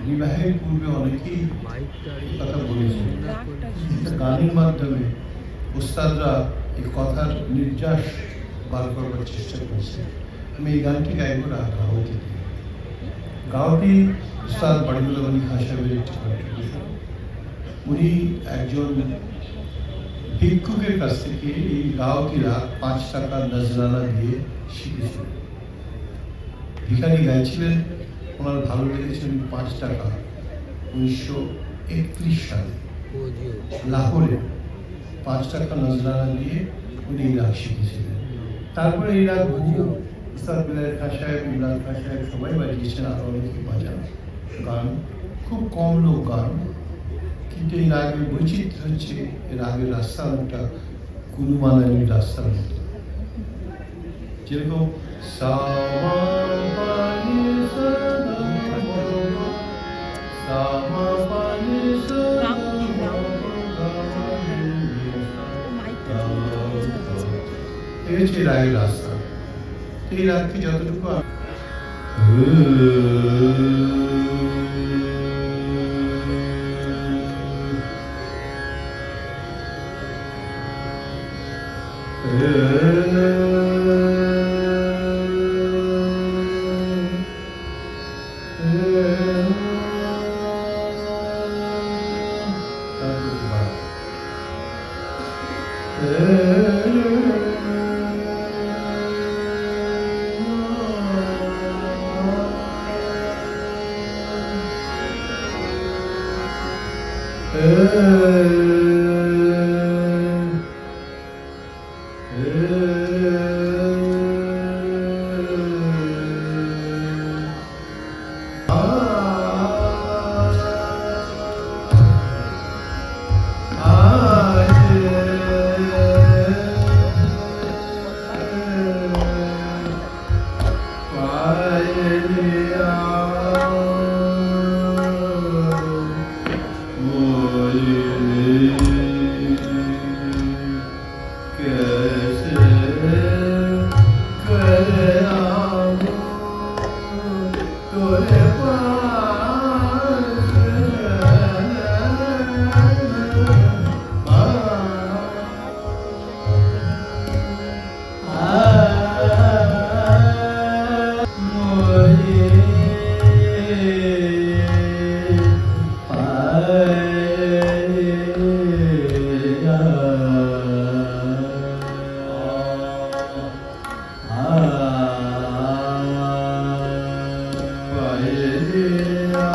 বিবাহের পূর্বে অনেকেই কথা বলেছেন, গানের মাধ্যমে ওস্তাদরা এই কথার নির্যাস বার করবার চেষ্টা করেছে। আমি এই গানটি গাইব রাগ গাওয়াতে দিয়ে। গাওয়াটি ওস্তাদ বাড়িউল্লাহ আলী খান সাহেবের একটি কন্ট্রিবিউশন। উনি একজন ভিক্ষুকের কাছ থেকে এই গাওয়াটি রাগ 5 টাকা নজরানা দিয়ে শিখেছিলেন। ভিখারি গাইছিলেন, ওনার ভালো লেগেছিল 5 টাকা 1931 সালে লাহোরে 5 টাকা নজরানা দিয়ে উনি এই রাগ শিখেছিলেন। তারপরে এই রাগ উস্তাদ বিলাল খান সাহেব, ইমরান খান সাহেব সবাই বাজিয়েছেন, আরো অনেকে বাজান। গান খুব কম লোক গান, কিন্তু এই রাগের বৈচিত্র্য হচ্ছে এই রাগের রাস্তা একটা কুলুমালানির রাস্তার মতো। যেরকম রাগের রাস্তা, এই রাগকে যতটুকু